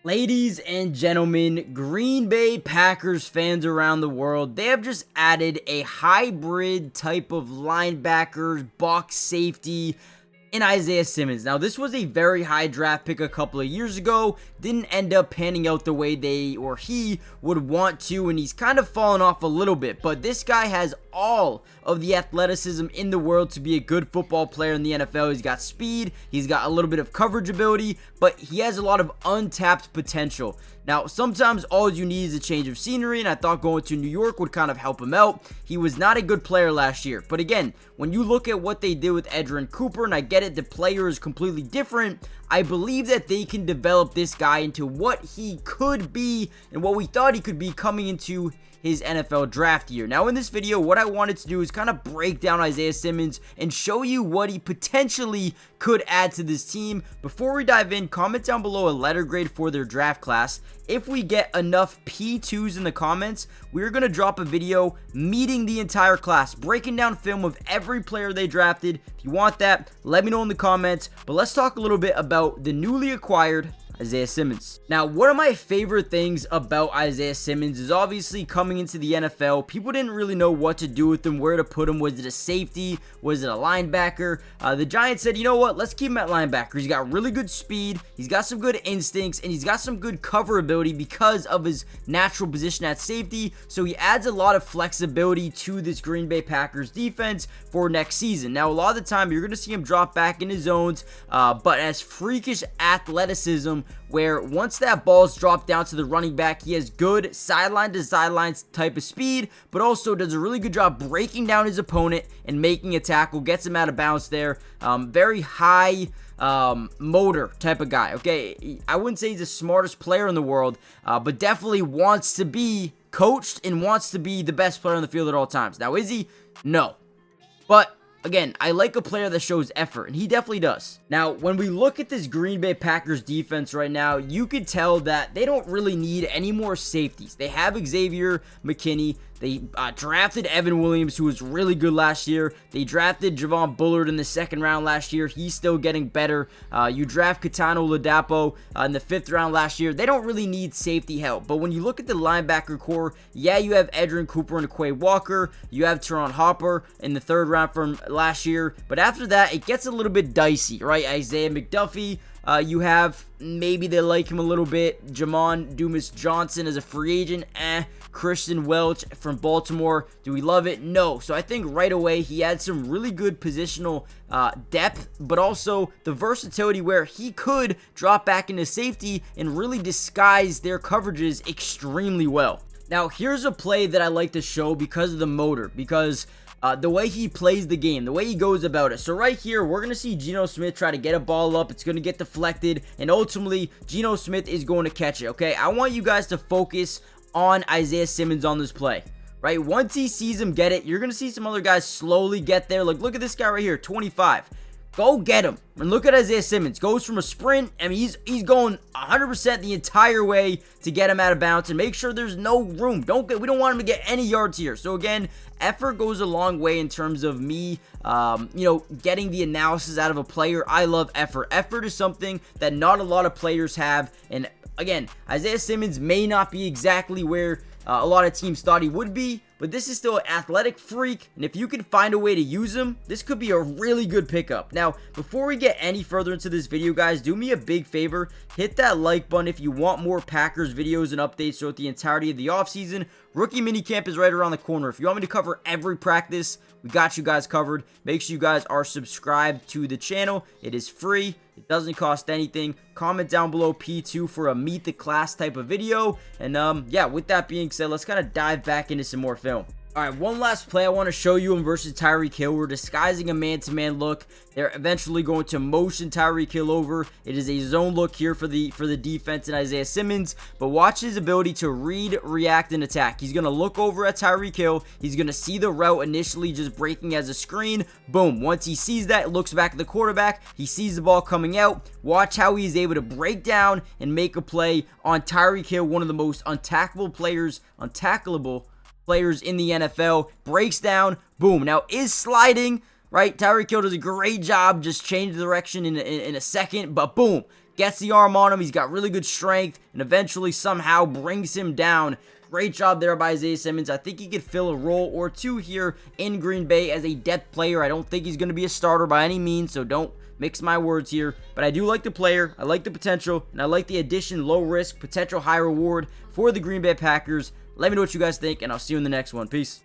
Ladies and gentlemen, Green Bay Packers fans around the world, they have just added a hybrid type of linebacker, box safety in Isaiah Simmons. Now, this was a very high draft pick a couple of years ago. Didn't end up panning out the way he would want to, and he's kind of fallen off a little bit. But this guy has all of the athleticism in the world to be a good football player in the NFL. He's got speed, he's got a little bit of coverage ability, but he has a lot of untapped potential. Now, sometimes all you need is a change of scenery, and I thought going to New York would kind of help him out. He was not a good player last year, but again, when you look at what they did with Edgerrin Cooper, and I get it, the player is completely different, I believe that they can develop this guy into what he could be and what we thought he could be coming into his NFL draft year. Now, in this video, what I wanted to do is kind of break down Isaiah Simmons and show you what he potentially could add to this team. Before we dive in, comment down below a letter grade for their draft class. If we get enough P2s in the comments, we're going to drop a video meeting the entire class, breaking down film of every player they drafted. If you want that, let me know in the comments. But let's talk a little bit about the newly acquired Isaiah Simmons. Now, one of my favorite things about Isaiah Simmons is obviously coming into the NFL, people didn't really know what to do with him, where to put him. Was it a safety? Was it a linebacker? The Giants said, you know what, let's keep him at linebacker. He's got really good speed, he's got some good instincts, and he's got some good cover ability because of his natural position at safety. So he adds a lot of flexibility to this Green Bay Packers defense for next season. Now, a lot of the time, you're going to see him drop back into zones, but as freakish athleticism, where once that ball's dropped down to the running back, he has good sideline to sideline type of speed, but also does a really good job breaking down his opponent and making a tackle, gets him out of bounds there. Very high motor type of guy. Okay, I wouldn't say he's the smartest player in the world, but definitely wants to be coached and wants to be the best player on the field at all times. Now, is he? No. But again, I like a player that shows effort, and he definitely does. Now, when we look at this Green Bay Packers defense right now, you could tell that they don't really need any more safeties. They have Xavier McKinney. They drafted Evan Williams, who was really good last year. They drafted Javon Bullard in the second round last year. He's still getting better. You draft Katano Ladapo in the fifth round last year. They don't really need safety help. But when you look at the linebacker core, yeah, you have Edgerrin Cooper and Quay Walker. You have Teron Hopper in the third round from last year. But after that, it gets a little bit dicey, right? Isaiah McDuffie. You have, maybe they like him a little bit, Jamon Dumas Johnson as a free agent, Christian Welch from Baltimore, do we love it? No. So I think right away he had some really good positional depth, but also the versatility where he could drop back into safety and really disguise their coverages extremely well. Now, here's a play that I like to show because of the motor, because the way he plays the game, the way he goes about it. So right here, we're going to see Geno Smith try to get a ball up. It's going to get deflected, and ultimately, Geno Smith is going to catch it, okay? I want you guys to focus on Isaiah Simmons on this play, right? Once he sees him get it, you're going to see some other guys slowly get there. Like, look at this guy right here, 25. Go get him. And look at Isaiah Simmons. Goes from a sprint. I mean, he's going 100% the entire way to get him out of bounds and make sure there's no room. We don't want him to get any yards here. So again, effort goes a long way in terms of me, getting the analysis out of a player. I love effort. Effort is something that not a lot of players have. And again, Isaiah Simmons may not be exactly where a lot of teams thought he would be, but this is still an athletic freak, and if you can find a way to use him, this could be a really good pickup. Now, before we get any further into this video, guys, do me a big favor. Hit that like button if you want more Packers videos and updates throughout the entirety of the offseason. Rookie minicamp is right around the corner. If you want me to cover every practice, we got you guys covered. Make sure you guys are subscribed to the channel. It is free. It doesn't cost anything. Comment down below P2 for a meet the class type of video. And yeah, with that being said, let's kind of dive back into some more film. Alright, one last play I want to show you him versus Tyreek Hill. We're disguising a man-to-man look. They're eventually going to motion Tyreek Hill over. It is a zone look here for the defense and Isaiah Simmons. But watch his ability to read, react, and attack. He's going to look over at Tyreek Hill. He's going to see the route initially just breaking as a screen. Boom. Once he sees that, looks back at the quarterback. He sees the ball coming out. Watch how he's able to break down and make a play on Tyreek Hill, one of the most untackable players in the NFL. Breaks down, boom. Now is sliding, right? Tyreek Hill does a great job, just change the direction in a second, but boom, gets the arm on him. He's got really good strength and eventually somehow brings him down. Great job there by Isaiah Simmons. I think he could fill a role or two here in Green Bay as a depth player. I don't think he's going to be a starter by any means, so don't mix my words here. But I do like the player, I like the potential, and I like the addition, low risk, potential high reward for the Green Bay Packers. Let me know what you guys think, and I'll see you in the next one. Peace.